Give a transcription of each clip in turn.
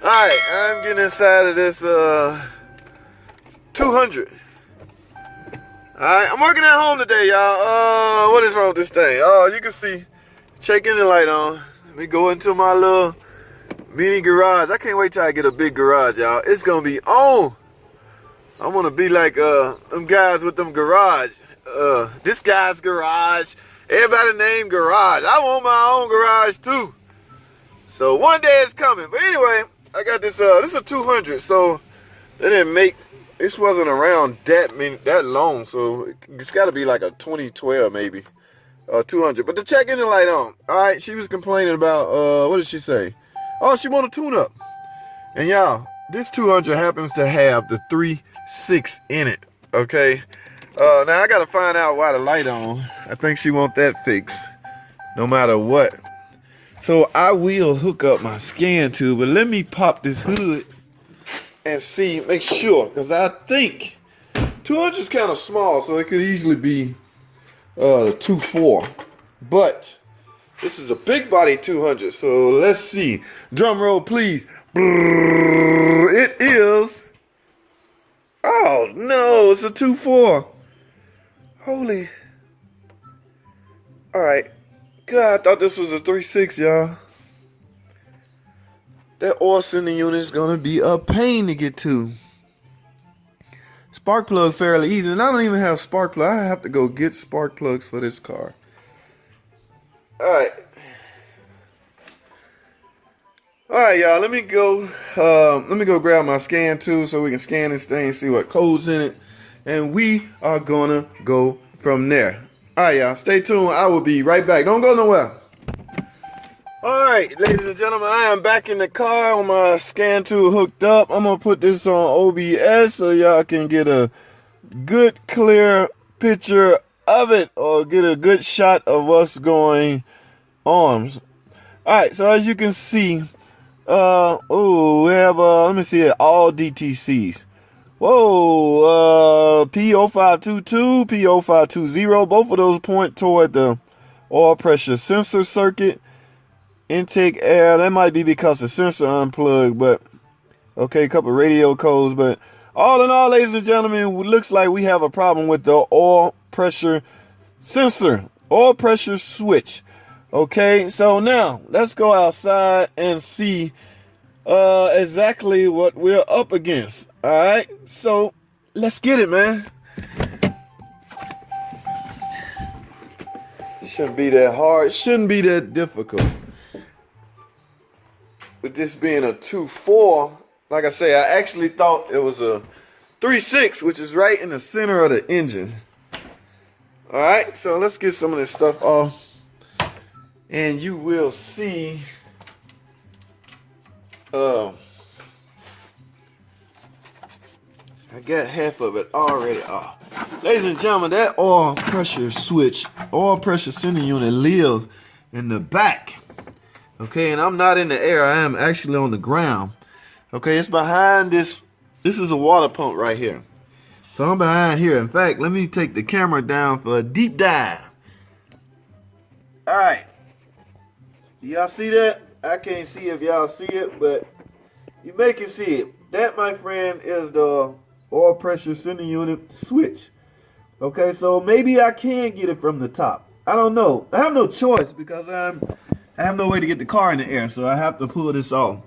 Alright, I'm getting inside of this 200. Alright, I'm working at home today, y'all. What is wrong with this thing? Oh, you can see, check engine light on. Let me go into my little mini garage. I can't wait till I get a big garage, y'all. It's gonna be on. I wanna be like them guys with them garage. This guy's garage. Everybody named garage. I want my own garage too. So one day it's coming. But anyway, I got this, this is a 200. So they didn't make, this wasn't around that long. So it's gotta be like a 2012 maybe, 200. But the check engine light on. All right, she was complaining about, what did she say? Oh, she want a tune up. And y'all, this 200 happens to have the 3.6 in it, okay? Now I gotta find out why the light on. I think she want that fixed, no matter what. So I will hook up my scan tube, but let me pop this hood and see, make sure, because I think 200 is kind of small, so it could easily be 2.4. But this is a big body 200, so let's see. Drum roll, please. It is. Oh no, it's a 2.4. Holy. Alright. God, I thought this was a 3.6, y'all. That oil sending unit is going to be a pain to get to. Spark plug fairly easy. And I don't even have spark plug. I have to go get spark plugs for this car. Alright. Alright, y'all. Let me go grab my scan tool so we can scan this thing and see what code's in it. And we are gonna go from there. Alright, y'all, stay tuned. I will be right back. Don't go nowhere. Alright, ladies and gentlemen, I am back in the car on my scan tool hooked up. I'm gonna put this on OBS so y'all can get a good clear picture of it, or get a good shot of what's going on. Alright, so as you can see, we have let me see it, all DTCs. Whoa, P0522, P0520, both of those point toward the oil pressure sensor circuit. Intake air, that might be because the sensor unplugged, but okay, a couple of radio codes. But all in all, ladies and gentlemen, it looks like we have a problem with the oil pressure sensor, oil pressure switch. Okay, so now let's go outside and see exactly what we're up against. All right, so let's get it, man. Shouldn't be that hard, shouldn't be that difficult. With this being a 2.4, like I say, I actually thought it was a 3.6, which is right in the center of the engine. All right, so let's get some of this stuff off, and you will see. I got half of it already off. Ladies and gentlemen, that oil pressure switch, oil pressure sending unit lives in the back. Okay, and I'm not in the air. I am actually on the ground. Okay, it's behind this. This is a water pump right here. So I'm behind here. In fact, let me take the camera down for a deep dive. All right. Y'all see that? I can't see if y'all see it, but you may can see it. That, my friend, is the oil pressure sending unit switch. Okay, so maybe I can get it from the top. I don't know. I have no choice because I have no way to get the car in the air, so I have to pull this off.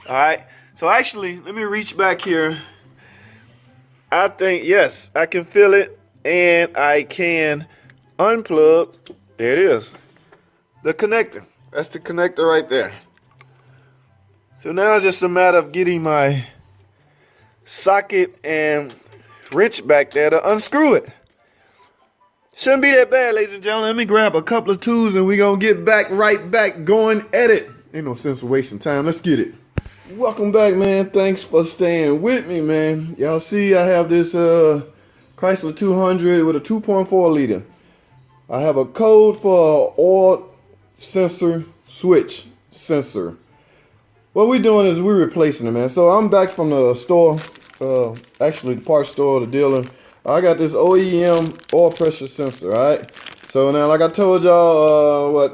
All right, so actually, let me reach back here. I think, yes, I can feel it, and I can unplug. There it is, the connector. That's the connector right there. So now it's just a matter of getting my socket and wrench back there to unscrew it. Shouldn't be that bad, ladies and gentlemen. Let me grab a couple of tools and we're going to get right back going at it. Ain't no sense of wasting time. Let's get it. Welcome back, man. Thanks for staying with me, man. Y'all see I have this Chrysler 200 with a 2.4 liter. I have a code for oil sensor switch sensor. What we're doing is we're replacing it, man. So I'm back from the store, actually the parts store, the dealer. I got this OEM oil pressure sensor, all right? So now, like I told y'all,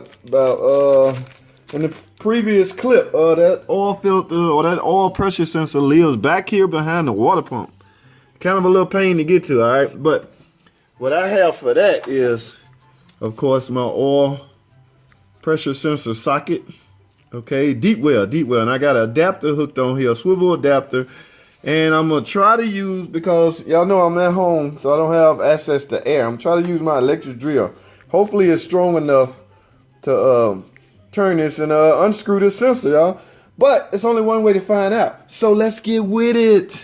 in the previous clip, that oil filter or that oil pressure sensor lives back here behind the water pump. Kind of a little pain to get to, all right? But what I have for that is, of course, my oil pressure sensor socket. Okay, deep well, and I got an adapter hooked on here, a swivel adapter, and I'm gonna try to use, because y'all know I'm at home, so I don't have access to air. I'm trying to use my electric drill. Hopefully it's strong enough to turn this and unscrew this sensor, y'all. But it's only one way to find out. So let's get with it.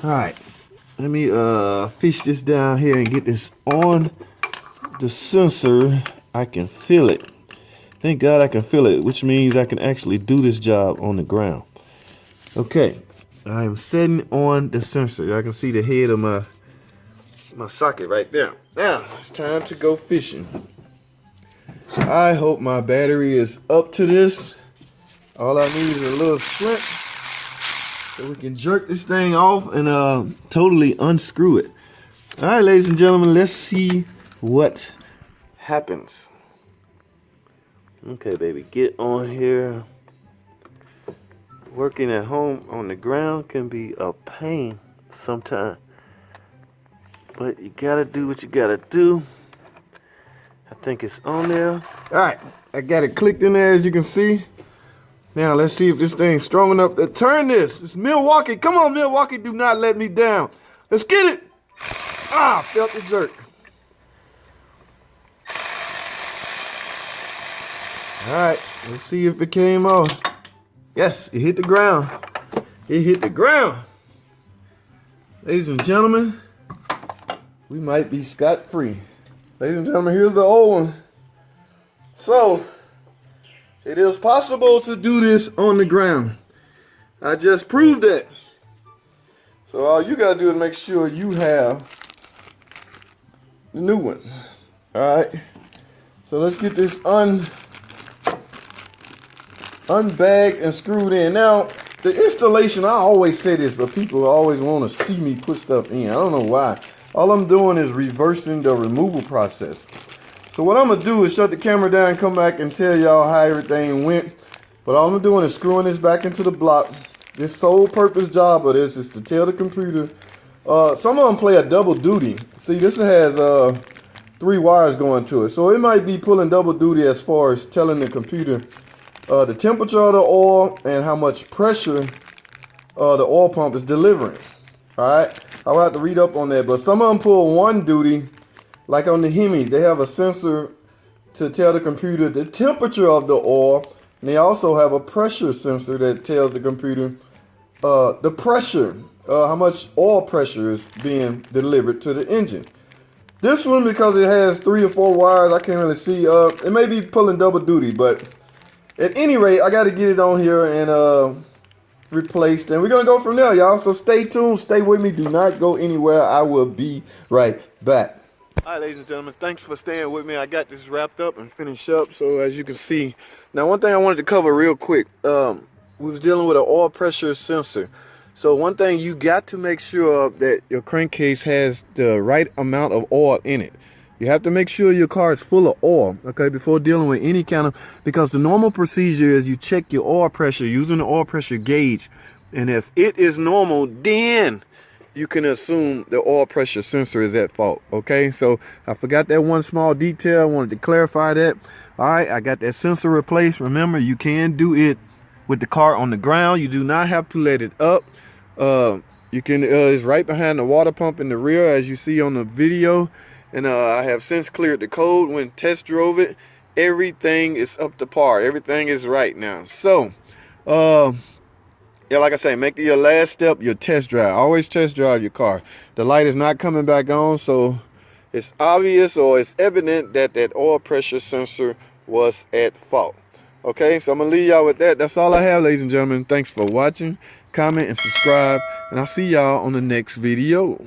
All right, let me fish this down here and get this on the sensor. I can feel it. Thank God I can feel it, which means I can actually do this job on the ground. Okay, I'm setting on the sensor. Y'all can see the head of my socket right there. Now, it's time to go fishing. I hope my battery is up to this. All I need is a little splint so we can jerk this thing off and totally unscrew it. All right, ladies and gentlemen, let's see what happens. Okay, baby, get on here. Working at home on the ground can be a pain sometimes, but you gotta do what you gotta do. I think it's on there. All right, I got it clicked in there, as you can see. Now let's see if this thing's strong enough to turn this. It's Milwaukee. Come on, Milwaukee, do not let me down. Let's get it. Ah, felt the jerk. All right, let's see if it came off. Yes, it hit the ground. It hit the ground. Ladies and gentlemen, we might be scot-free. Ladies and gentlemen, here's the old one. So, it is possible to do this on the ground. I just proved that. So all you gotta do is make sure you have the new one. All right. So let's get this unbagged and screwed in. Now, the installation, I always say this, but people always want to see me put stuff in. I don't know why. All I'm doing is reversing the removal process. So what I'm going to do is shut the camera down and come back and tell y'all how everything went. But all I'm doing is screwing this back into the block. This sole purpose job of this is to tell the computer. Some of them play a double duty. See, this has 3 wires going to it. So it might be pulling double duty as far as telling the computer the temperature of the oil and how much pressure the oil pump is delivering. All right, I'll have to read up on that, but some of them pull one duty, like on the Hemi. They have a sensor to tell the computer the temperature of the oil, and they also have a pressure sensor that tells the computer the pressure, how much oil pressure is being delivered to the engine. This one, because it has 3 or 4 wires, I can't really see. It may be pulling double duty, but at any rate, I got to get it on here and replaced, and we're gonna go from there, y'all. So stay tuned, stay with me, do not go anywhere. I will be right back. All right, ladies and gentlemen, thanks for staying with me. I got this wrapped up and finished up. So as you can see, now one thing I wanted to cover real quick, we was dealing with an oil pressure sensor. So one thing, you got to make sure that your crankcase has the right amount of oil in it. You have to make sure your car is full of oil, okay, before dealing with any kind of, because the normal procedure is you check your oil pressure using the oil pressure gauge. And if it is normal, then you can assume the oil pressure sensor is at fault, okay? So I forgot that one small detail. I wanted to clarify that. All right, I got that sensor replaced. Remember, you can do it with the car on the ground. You do not have to let it up. You can, it's right behind the water pump in the rear, as you see on the video. And I have since cleared the code. When test drove it, everything is up to par. Everything is right now. So, yeah, like I say, make your last step your test drive. Always test drive your car. The light is not coming back on, so it's obvious or it's evident that that oil pressure sensor was at fault. Okay, so I'm going to leave y'all with that. That's all I have, ladies and gentlemen. Thanks for watching. Comment and subscribe. And I'll see y'all on the next video.